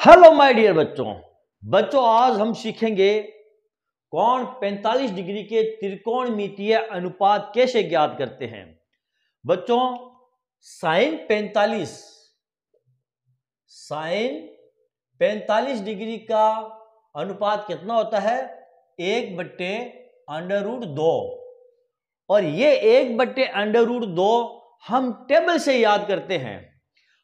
Hello my dear बच्चों आज हम सीखेंगे कौन 45 डिग्री के त्रिकोणमितीय अनुपात कैसे ज्ञात करते हैं। बच्चों साइन 45 डिग्री का अनुपात कितना होता है? 1/√2। और ये 1/√2 हम टेबल से याद करते हैं।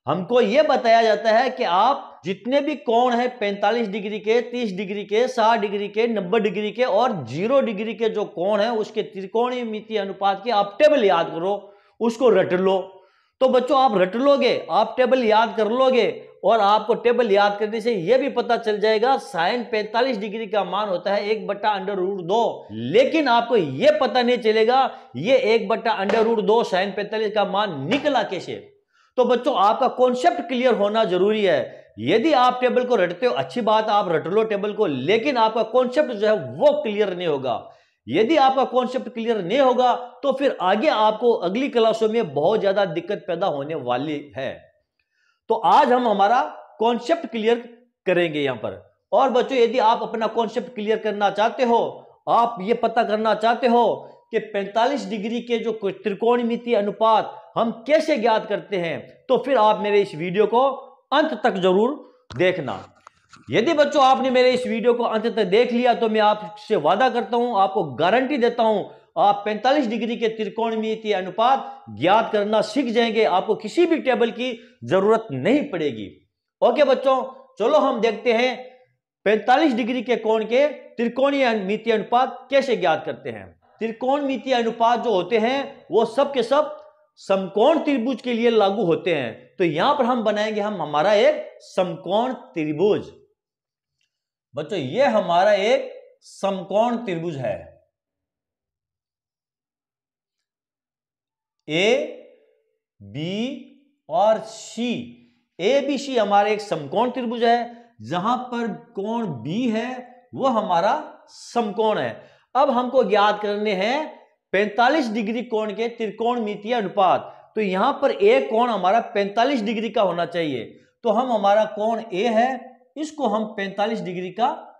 हमको यह बताया जाता है कि आप जितने भी कोण है 45 डिग्री के, 30 डिग्री के, 60 डिग्री के, 90 डिग्री के और 0 डिग्री के जो कोण है उसके त्रिकोणमितीय अनुपात की आप टेबल याद करो, उसको रट लो। तो बच्चों आप रट लोगे, आप टेबल याद कर लोगे और आपको टेबल याद करने से यह भी पता चल जाएगा साइन 45 डिग्री का मान होता है 1/√2। लेकिन आपको यह पता नहीं चलेगा यह 1/√2 साइन 45 का मान निकला कैसे। तो बच्चों आपका कॉन्सेप्ट क्लियर होना जरूरी है। यदि आप टेबल को रटते हो अच्छी बात, आप रट लो टेबल को, लेकिन आपका कॉन्सेप्ट जो है वो क्लियर नहीं होगा। यदि आपका कॉन्सेप्ट क्लियर नहीं होगा तो फिर आगे आपको अगली क्लासों में बहुत ज्यादा दिक्कत पैदा होने वाली है। तो आज हम हमारा कॉन्सेप्ट क्लियर करेंगे यहां पर। और बच्चों यदि आप अपना कॉन्सेप्ट क्लियर करना चाहते हो, आप ये पता करना चाहते हो कि 45 डिग्री के जो त्रिकोणमितीय अनुपात हम कैसे ज्ञात करते हैं, तो फिर आप मेरे इस वीडियो को अंत तक जरूर देखना। यदि बच्चों आपने मेरे इस वीडियो को अंत तक देख लिया तो मैं आपसे वादा करता हूं, आपको गारंटी देता हूं, आप 45 डिग्री के त्रिकोणमितीय अनुपात ज्ञात करना सीख जाएंगे। आपको किसी भी टेबल की जरूरत नहीं पड़ेगी। ओके बच्चों, चलो हम देखते हैं 45 डिग्री के कोण के त्रिकोणमितीय अनुपात कैसे ज्ञात करते हैं। त्रिकोणमितीय अनुपात जो होते हैं वो सब के सब समकोण त्रिभुज के लिए लागू होते हैं। तो यहां पर हम बनाएंगे हमारा एक समकोण त्रिभुज। बच्चों ये हमारा एक समकोण त्रिभुज है। ए बी और सी, ए बी सी हमारा एक समकोण त्रिभुज है। जहां पर कोण बी है वो हमारा समकोण है। अब हमको ज्ञात करने हैं 45 डिग्री कोण के त्रिकोणमितीय अनुपात। तो यहां पर एक कोण हमारा 45 डिग्री का होना चाहिए। तो हम हमारा कोण ए है, इसको हम 45 डिग्री का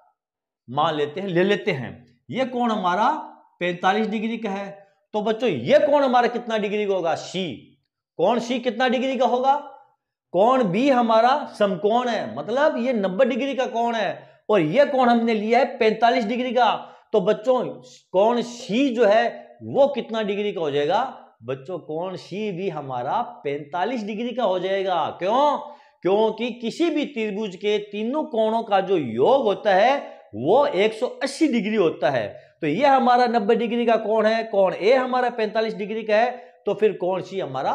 मान लेते हैं, ले लेते हैं। यह कोण हमारा 45 डिग्री का है। तो बच्चों यह कोण हमारा कितना डिग्री का होगा? सी। कोण सी कितना डिग्री का होगा? कोण बी हमारा समकोण है, मतलब ये 90 डिग्री का कोण है और यह कोण हमने लिया है 45 डिग्री का। तो बच्चों कोण सी जो है वो कितना डिग्री का हो जाएगा? बच्चों कोण सी भी हमारा 45 डिग्री का हो जाएगा। क्यों? क्योंकि किसी भी त्रिभुज के तीनों कोणों का जो योग होता है वो 180 डिग्री होता है। तो यह हमारा 90 डिग्री का कोण है, कोण ए हमारा 45 डिग्री का है, तो फिर कोण सी हमारा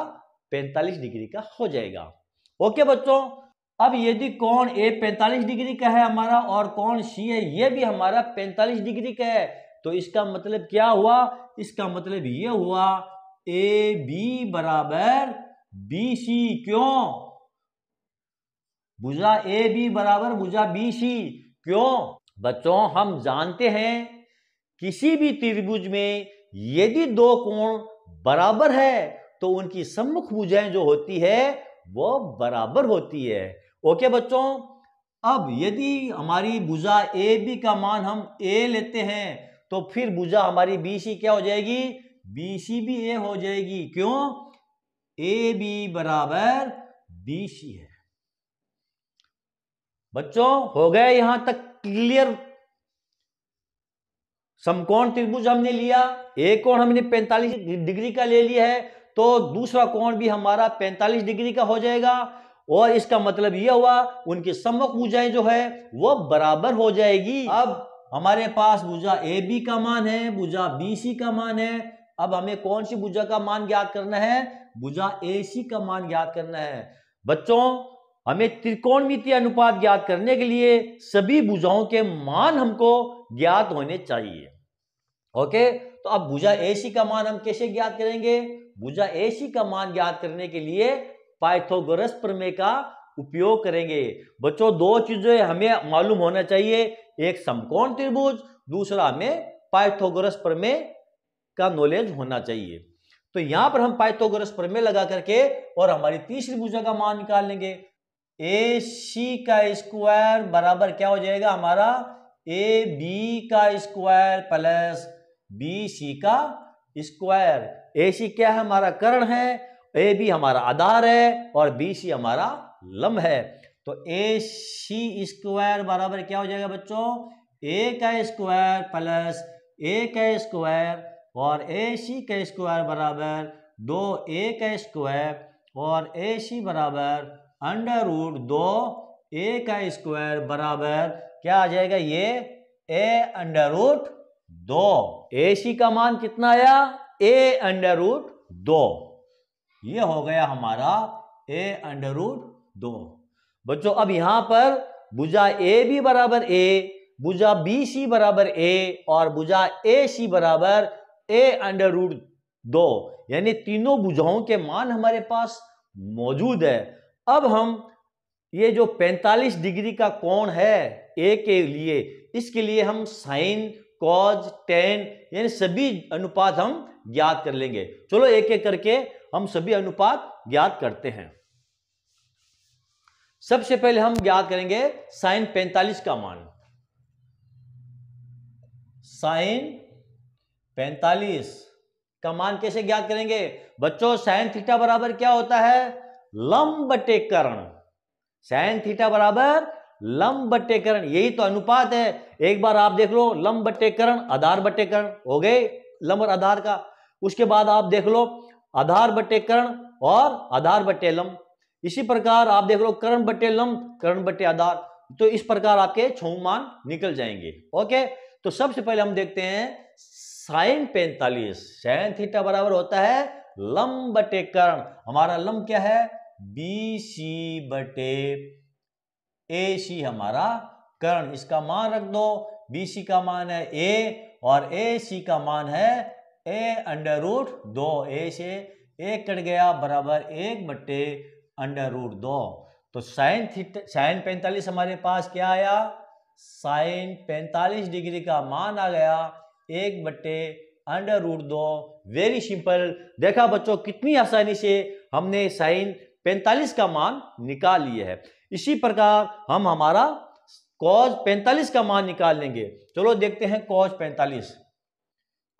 45 डिग्री का हो जाएगा। ओके बच्चों, अब यदि कोण ए 45 डिग्री का है हमारा और कोण सी है ये भी हमारा 45 डिग्री का है, तो इसका मतलब क्या हुआ? इसका मतलब ये हुआ ए बी बराबर बी सी। क्यों? भुजा ए बी बराबर भुजा बी सी। क्यों? बच्चों हम जानते हैं किसी भी त्रिभुज में यदि दो कोण बराबर है तो उनकी सम्मुख भुजाएं जो होती है वो बराबर होती है। ओके बच्चों, अब यदि हमारी भुजा ए बी का मान हम ए लेते हैं तो फिर भुजा हमारी बी सी क्या हो जाएगी? बी सी भी ए हो जाएगी। क्यों? ए बी बराबर बी सी है। बच्चों हो गया यहां तक क्लियर? समकोण त्रिभुज हमने लिया, एक कोण हमने 45 डिग्री का ले लिया है, तो दूसरा कोण भी हमारा 45 डिग्री का हो जाएगा। और इसका मतलब यह हुआ उनकी सम्मुख भुजाएं जो है वो बराबर हो जाएगी। अब हमारे पास भुजा ए बी का मान है, भुजा बी सी का मान है। अब हमें कौन सी भुजा का मान ज्ञात करना है? भुजा ए सी का मान ज्ञात करना है। बच्चों हमें त्रिकोणमितीय अनुपात ज्ञात करने के लिए सभी भुजाओं के मान हमको ज्ञात होने चाहिए। ओके, तो अब भुजा एसी का मान हम कैसे ज्ञात करेंगे? भुजा एसी का मान ज्ञात करने के लिए पाइथागोरस प्रमेय का उपयोग करेंगे। बच्चों दो चीजें हमें मालूम होना चाहिए, एक समकोण त्रिभुज, दूसरा हमें पाइथागोरस प्रमेय का नॉलेज होना चाहिए। तो यहां पर हम पाइथागोरस प्रमेय लगा करके और हमारी तीसरी भुजा का मान निकाल लेंगे। ए सी का स्क्वायर बराबर क्या हो जाएगा हमारा ए बी का स्क्वायर प्लस बी सी का स्क्वायर। ए सी क्या है हमारा कर्ण है, ए बी हमारा आधार है और बी सी हमारा लंब है। तो ए सी स्क्वायर बराबर क्या हो जाएगा बच्चों, ए का स्क्वायर प्लस ए का स्क्वायर और ए सी का स्क्वायर बराबर 2a का स्क्वायर और ए सी बराबर अंडर रूट 2a का स्क्वायर बराबर क्या आ जाएगा, ये a अंडर रूट 2। ए सी का मान कितना आया, a अंडर रूट 2। ये हो गया हमारा a अंडर रूट 2। बच्चों अब यहां पर भुजा ए बी बराबर a, भुजा बी सी बराबर a और भुजा ए सी बराबर a अंडर रूट 2, यानी तीनों भुजाओं के मान हमारे पास मौजूद है। अब हम ये जो 45 डिग्री का कोण है ए के लिए, इसके लिए हम साइन कॉज टेन यानी सभी अनुपात हम ज्ञात कर लेंगे। चलो एक एक करके हम सभी अनुपात ज्ञात करते हैं। सबसे पहले हम ज्ञात करेंगे साइन 45 का मान। साइन 45 का मान कैसे ज्ञात करेंगे बच्चों, साइन थीटा बराबर क्या होता है, लंब बटे कर्ण। साइन थीटा बराबर लंब बटे कर्ण, यही तो अनुपात है। एक बार आप देख लो, लंब बटे कर्ण आधार बटे कर्ण हो गए लंब और आधार का। उसके बाद आप देख लो आधार बटे कर्ण और आधार बटे लंब। इसी प्रकार आप देख लो कर्ण बटे लंब, कर्ण बटे आधार। तो इस प्रकार आपके छह मान निकल जाएंगे। ओके, तो सबसे पहले हम देखते हैं साइन 45। साइन थीटा बराबर होता है लंब बटे कर्ण। हमारा लंब क्या है, बी सी बटे ए सी हमारा कर्ण। इसका मान रख दो, बी सी का मान है ए और ए सी का मान है ए अंडर रूट 2। ए से एक कट गया बराबर 1 बटे अंडर रूट 2। तो साइन 45 हमारे पास क्या आया, साइन 45 डिग्री का मान आ गया 1 बटे अंडर रूट 2। Very simple. देखा बच्चों कितनी आसानी से हमने साइन 45 का मान निकाल लिया है। इसी प्रकार हम हमारा कॉस 45 का मान निकाल लेंगे। चलो देखते हैं कॉस 45।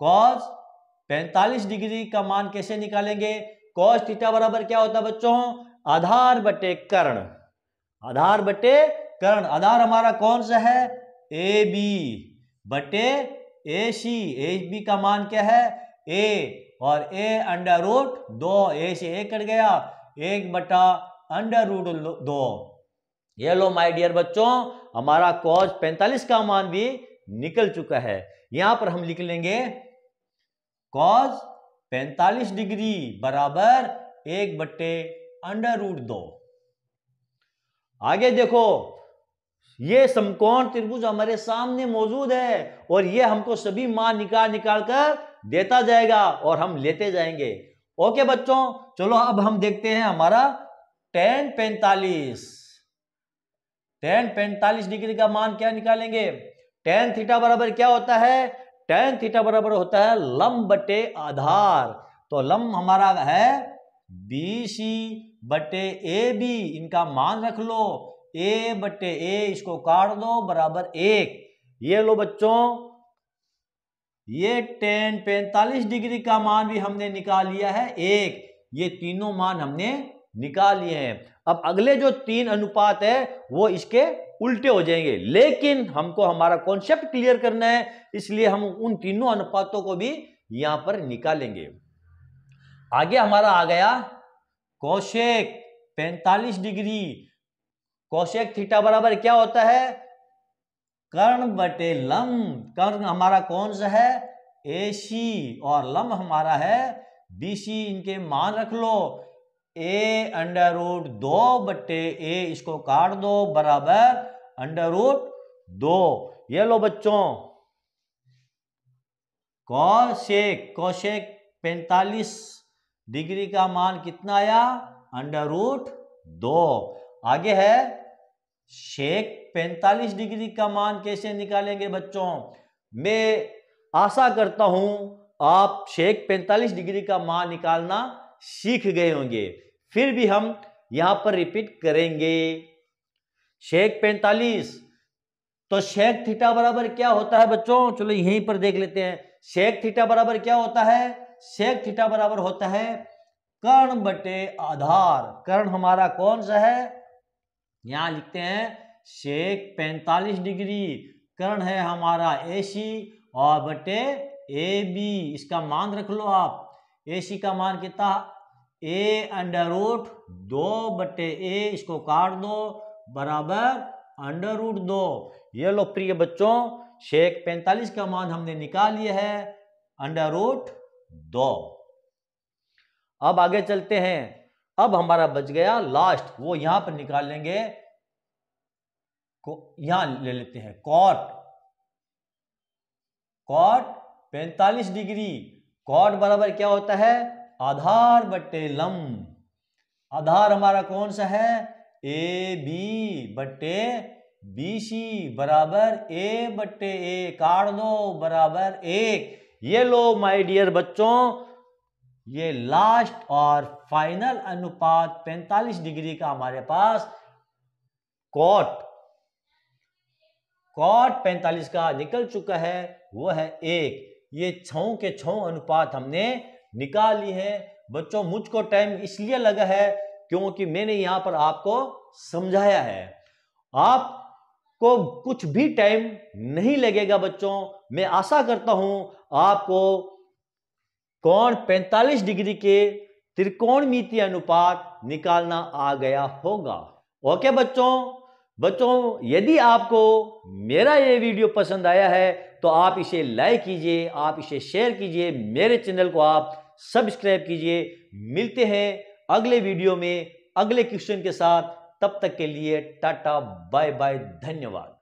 कॉस 45 डिग्री का मान कैसे निकालेंगे, कॉस थीटा बराबर क्या होता है बच्चों, आधार बटे कर्ण। आधार बटे कर्ण, आधार हमारा कौन सा है, ए बी बटे ए सी। ए बी का मान क्या है, ए और ए अंडर रूट 2। ए से ए कट गया 1 बटा अंडर रूट 2। ये लो माय डियर बच्चों, हमारा कॉस 45 का मान भी निकल चुका है। यहां पर हम लिख लेंगे कॉस 45 डिग्री बराबर 1 बटे अंडर रूट 2। आगे देखो, ये समकोण त्रिभुज हमारे सामने मौजूद है और ये हमको सभी मान निकाल कर देता जाएगा और हम लेते जाएंगे। ओके बच्चों, चलो अब हम देखते हैं हमारा tan 45। tan 45 डिग्री का मान क्या निकालेंगे, tan थीटा बराबर क्या होता है, tan थीटा बराबर होता है लंब बटे आधार। तो लंब हमारा है BC बटे AB, इनका मान रख लो A बटे A, इसको काट दो बराबर 1। ये लो बच्चों, ये tan 45 डिग्री का मान भी हमने निकाल लिया है 1। ये तीनों मान हमने निकाल लिए हैं। अब अगले जो 3 अनुपात है वो इसके उल्टे हो जाएंगे, लेकिन हमको हमारा कॉन्सेप्ट क्लियर करना है, इसलिए हम उन तीनों अनुपातों को भी यहां पर निकालेंगे। आगे हमारा आ गया कोसेक 45 डिग्री। कोसेक थीटा बराबर क्या होता है, कर्ण बटे लंब। कर्ण हमारा कौन सा है, AC और लंब हमारा है BC। इनके मान रख लो, A अंडर रूट 2 बटे A, इसको काट दो बराबर अंडर रूट 2। ये लो बच्चों, कोसेक 45 डिग्री का मान कितना आया, अंडर रूट 2। आगे है शेक 45 डिग्री का मान कैसे निकालेंगे बच्चों। मैं आशा करता हूं आप शेक 45 डिग्री का मान निकालना सीख गए होंगे। फिर भी हम यहां पर रिपीट करेंगे। शेक 45, तो शेक थीटा बराबर क्या होता है बच्चों? चलो यहीं पर देख लेते हैं। शेक थीटा बराबर क्या होता है? शेक थीटा बराबर होता है कर्ण बटे आधार। कर्ण हमारा कौन सा है? यहां लिखते हैं शेक 45 डिग्री। कर्ण है हमारा AC और बटे AB। इसका मान रख लो आप। AC का मान कितना? A√2 बटे A, इसको काट दो, बराबर √2। ये लो प्रिय बच्चों, शेक 45 का मान हमने निकाल लिया है √2। अब आगे चलते हैं। अब हमारा बच गया लास्ट, वो यहां पर निकाल लेंगे। यहां ले लेते हैं कॉट 45 डिग्री। कॉट बराबर क्या होता है? आधार बटे लंब। आधार हमारा कौन सा है? AB बटे BC बराबर A बटे A, काट दो, बराबर 1। ये लो माय डियर बच्चों, ये लास्ट और फाइनल अनुपात 45 डिग्री का हमारे पास कॉट 45 का निकल चुका है, वो है 1। ये 6 के 6 अनुपात हमने निकाल ली है। बच्चों मुझको टाइम इसलिए लगा है क्योंकि मैंने यहां पर आपको समझाया है। आपको कुछ भी टाइम नहीं लगेगा बच्चों। मैं आशा करता हूं आपको कोण 45 डिग्री के त्रिकोणमितीय अनुपात निकालना आ गया होगा। ओके बच्चों, यदि आपको मेरा ये वीडियो पसंद आया है तो आप इसे लाइक कीजिए, आप इसे शेयर कीजिए, मेरे चैनल को आप सब्सक्राइब कीजिए। मिलते हैं अगले वीडियो में अगले क्वेश्चन के साथ। तब तक के लिए टाटा बाय बाय, धन्यवाद।